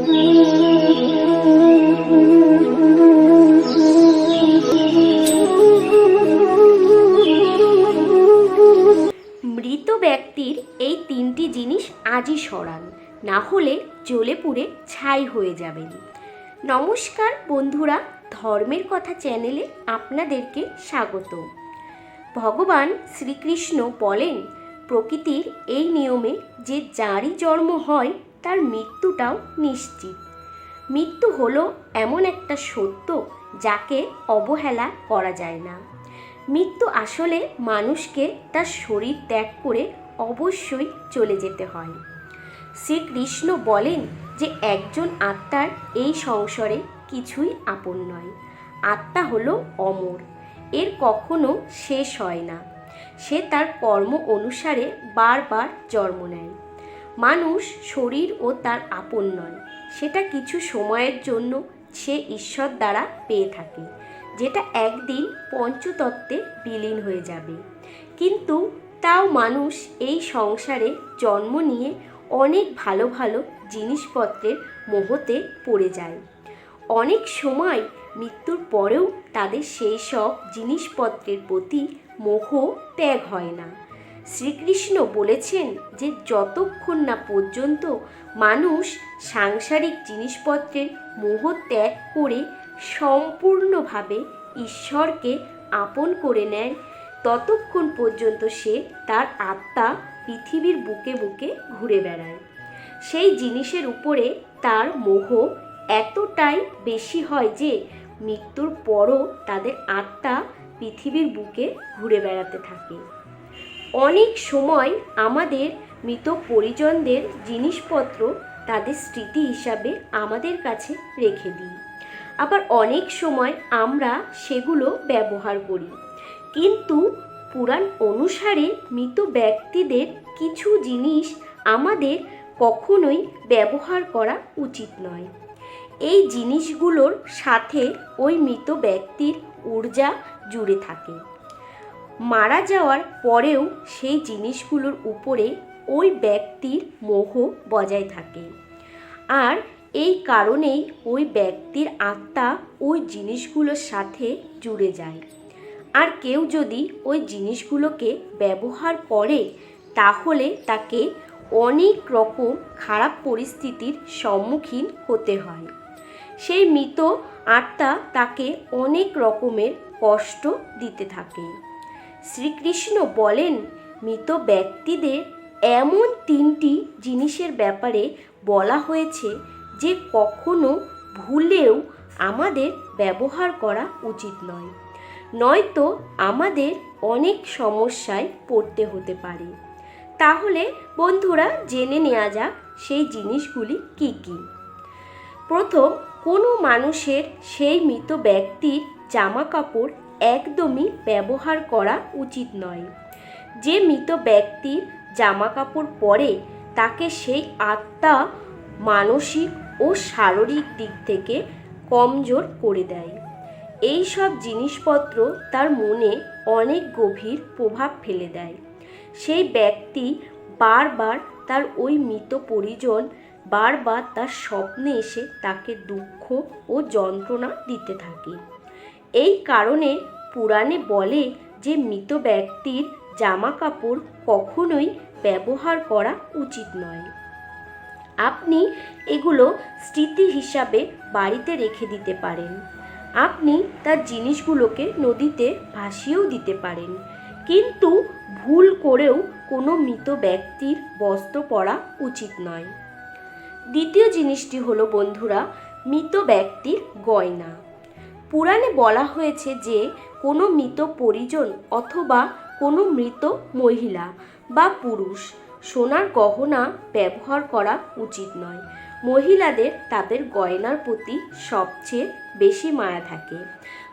মৃত ব্যক্তির এই তিনটি জিনিস আজই সরান, না হলে জ্বলে পুড়ে ছাই হয়ে যাবেন। নমস্কার বন্ধুরা, ধর্মের কথা চ্যানেলে আপনাদেরকে স্বাগত। ভগবান শ্রীকৃষ্ণ বলেন, প্রকৃতির এই নিয়মে যে যারই জন্ম হয় তার মৃত্যুটাও নিশ্চিত। মৃত্যু হলো এমন একটা সত্য যাকে অবহেলা করা যায় না। মৃত্যু আসলে মানুষকে তার শরীর ত্যাগ করে অবশ্যই চলে যেতে হয়। শ্রীকৃষ্ণ বলেন যে একজন আত্মার এই সংসারে কিছুই আপন নয়। আত্মা হলো অমর, এর কখনো শেষ হয় না। সে তার কর্ম অনুসারে বারবার জন্ম নেয়। মানুষ শরীর ও তার আপন নয়, সেটা কিছু সময়ের জন্য সে ঈশ্বর দ্বারা পেয়ে থাকে, যেটা একদিন পঞ্চতত্ত্বে বিলীন হয়ে যাবে। কিন্তু তাও মানুষ এই সংসারে জন্ম নিয়ে অনেক ভালো ভালো জিনিসপত্রের মোহতে পড়ে যায়। অনেক সময় মৃত্যুর পরেও তাদের সেই সব জিনিসপত্রের প্রতি মোহ ত্যাগ হয় না। শ্রীকৃষ্ণ বলেছেন যে যতক্ষণ না পর্যন্ত মানুষ সাংসারিক জিনিসপত্রের মোহ ত্যাগ করে সম্পূর্ণভাবে ঈশ্বরকে আপন করে নেয়, ততক্ষণ পর্যন্ত সে তার আত্মা পৃথিবীর বুকে বুকে ঘুরে বেড়ায়। সেই জিনিসের উপরে তার মোহ এতটাই বেশি হয় যে মৃত্যুর পরও তাদের আত্মা পৃথিবীর বুকে ঘুরে বেড়াতে থাকে। অনেক সময় আমাদের মৃত পরিজনদের জিনিসপত্র তাদের স্মৃতি হিসাবে আমাদের কাছে রেখে দিই। আবার অনেক সময় আমরা সেগুলো ব্যবহার করি। কিন্তু পুরাণ অনুসারে মৃত ব্যক্তিদের কিছু জিনিস আমাদের কখনোই ব্যবহার করা উচিত নয়। এই জিনিসগুলোর সাথে ওই মৃত ব্যক্তির ঊর্জা জুড়ে থাকে। মারা যাওয়ার পরেও সেই জিনিসগুলোর উপরে ওই ব্যক্তির মোহ বজায় থাকে। আর এই কারণেই ওই ব্যক্তির আত্মা ওই জিনিসগুলোর সাথে জুড়ে যায়। আর কেউ যদি ওই জিনিসগুলোকে ব্যবহার করে তাহলে তাকে অনেক রকম খারাপ পরিস্থিতির সম্মুখীন হতে হয়। সেই মৃত আত্মা তাকে অনেক রকমের কষ্ট দিতে থাকে। শ্রীকৃষ্ণ বলেন, মৃত ব্যক্তিদের এমন তিনটি জিনিসের ব্যাপারে বলা হয়েছে যে কখনো ভুলেও আমাদের ব্যবহার করা উচিত নয়, নয়তো আমাদের অনেক সমস্যায় পড়তে হতে পারে। তাহলে বন্ধুরা, জেনে নেওয়া যাক সেই জিনিসগুলি কি কি। প্রথম, কোনো মানুষের সেই মৃত ব্যক্তির জামা কাপড় একদমই ব্যবহার করা উচিত নয়। যে মৃত ব্যক্তির জামা কাপড় পরে তাকে সেই আত্মা মানসিক ও শারীরিক দিক থেকে কমজোর করে দেয়। এই সব জিনিসপত্র তার মনে অনেক গভীর প্রভাব ফেলে দেয়। সেই ব্যক্তি বারবার তার ওই মৃত পরিজন বারবার তার স্বপ্নে এসে তাকে দুঃখ ও যন্ত্রণা দিতে থাকে। এই কারণে পুরাণে বলে যে মৃত ব্যক্তির জামা কাপড় কখনোই ব্যবহার করা উচিত নয়। আপনি এগুলো স্মৃতি হিসাবে বাড়িতে রেখে দিতে পারেন। আপনি তার জিনিসগুলোকে নদীতে ভাসিয়েও দিতে পারেন, কিন্তু ভুল করেও কোনো মৃত ব্যক্তির বস্ত্র পরা উচিত নয়। দ্বিতীয় জিনিসটি হলো বন্ধুরা, মৃত ব্যক্তির গয়না। পুরাণে বলা হয়েছে যে কোনো মৃত পরিজন অথবা কোনো মৃত মহিলা বা পুরুষ সোনার গহনা ব্যবহার করা উচিত নয়। মহিলাদের তাদের গয়নার প্রতি সবচেয়ে বেশি মায়া থাকে।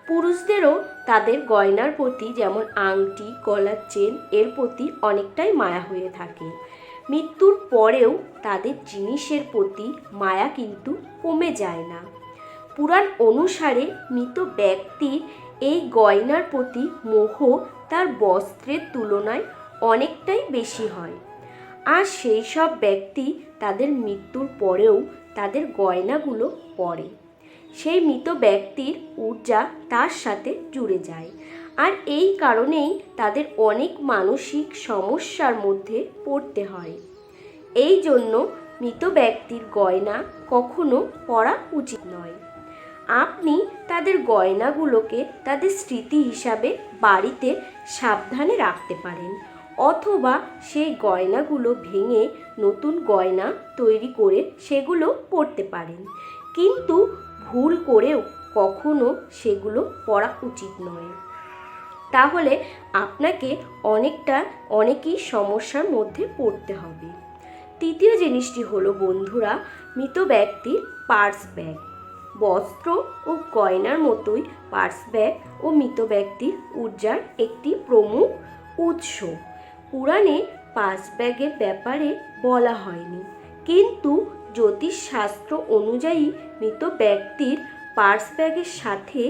পুরুষদেরও তাদের গয়নার প্রতি, যেমন আংটি, গলার চেন, এর প্রতি অনেকটাই মায়া হয়ে থাকে। মৃত্যুর পরেও তাদের জিনিসের প্রতি মায়া কিন্তু কমে যায় না। পুরাণ অনুসারে মৃত ব্যক্তির এই গয়নার প্রতি মোহ তার বস্ত্রের তুলনায় অনেকটাই বেশি হয়। আর সেই সব ব্যক্তি তাদের মৃত্যুর পরেও তাদের গয়নাগুলো পরে। সেই মৃত ব্যক্তির ঊর্জা তার সাথে জুড়ে যায়, আর এই কারণেই তাদের অনেক মানসিক সমস্যার মধ্যে পড়তে হয়। এই জন্য মৃত ব্যক্তির গয়না কখনো পরা উচিত নয়। আপনি তাদের গয়নাগুলোকে তাদের স্মৃতি হিসাবে বাড়িতে সাবধানে রাখতে পারেন, অথবা সেই গয়নাগুলো ভেঙে নতুন গয়না তৈরি করে সেগুলো পরতে পারেন, কিন্তু ভুল করেও কখনো সেগুলো পরা উচিত নয়। তাহলে আপনাকে অনেকই সমস্যার মধ্যে পড়তে হবে। তৃতীয় জিনিসটি হলো বন্ধুরা, মৃত ব্যক্তির পার্স ব্যাগ। বস্ত্র ও গয়নার মতোই পার্স ব্যাগ ও মৃত ব্যক্তির ঊর্জার একটি প্রমুখ উৎস। পুরাণে পার্স ব্যাগের ব্যাপারে বলা হয়নি, কিন্তু জ্যোতিষশাস্ত্র অনুযায়ী মৃত ব্যক্তির পার্স ব্যাগের সাথে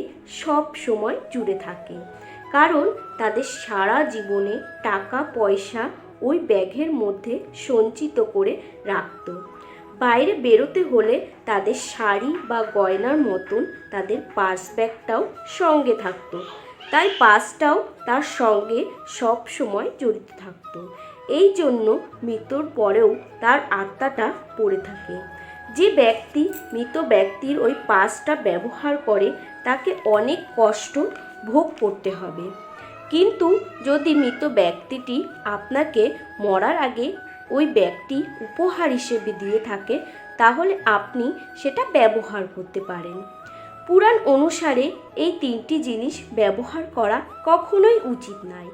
সব সময় জুড়ে থাকে, কারণ তাদের সারা জীবনে টাকা পয়সা ওই ব্যাগের মধ্যে সঞ্চিত করে রাখত। বাইরে বেরোতে হলে তাদের শাড়ি বা গয়নার মতন তাদের পার্স ব্যাগটাও সঙ্গে থাকতো, তাই পার্সটাও তার সঙ্গে সব সময় জড়িত থাকতো। এই জন্য মৃত্যুর পরেও তার আত্মাটা পড়ে থাকে। যে ব্যক্তি মৃত ব্যক্তির ওই পার্সটা ব্যবহার করে তাকে অনেক কষ্ট ভোগ করতে হবে, কিন্তু যদি মৃত ব্যক্তিটি আপনাকে মরার আগে ওই ব্যাগটি উপহার হিসেবে দিয়ে থাকে, তাহলে আপনি সেটা ব্যবহার করতে পারেন। পুরাণ অনুসারে এই তিনটি জিনিস ব্যবহার করা কখনোই উচিত নয়,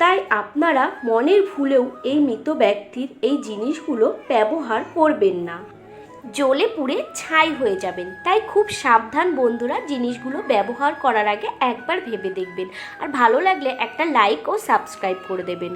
তাই আপনারা মনের ভুলেও এই মৃত ব্যক্তির এই জিনিসগুলো ব্যবহার করবেন না, জ্বলে পুড়ে ছাই হয়ে যাবেন। তাই খুব সাবধান বন্ধুরা, জিনিসগুলো ব্যবহার করার আগে একবার ভেবে দেখবেন। আর ভালো লাগলে একটা লাইক ও সাবস্ক্রাইব করে দেবেন।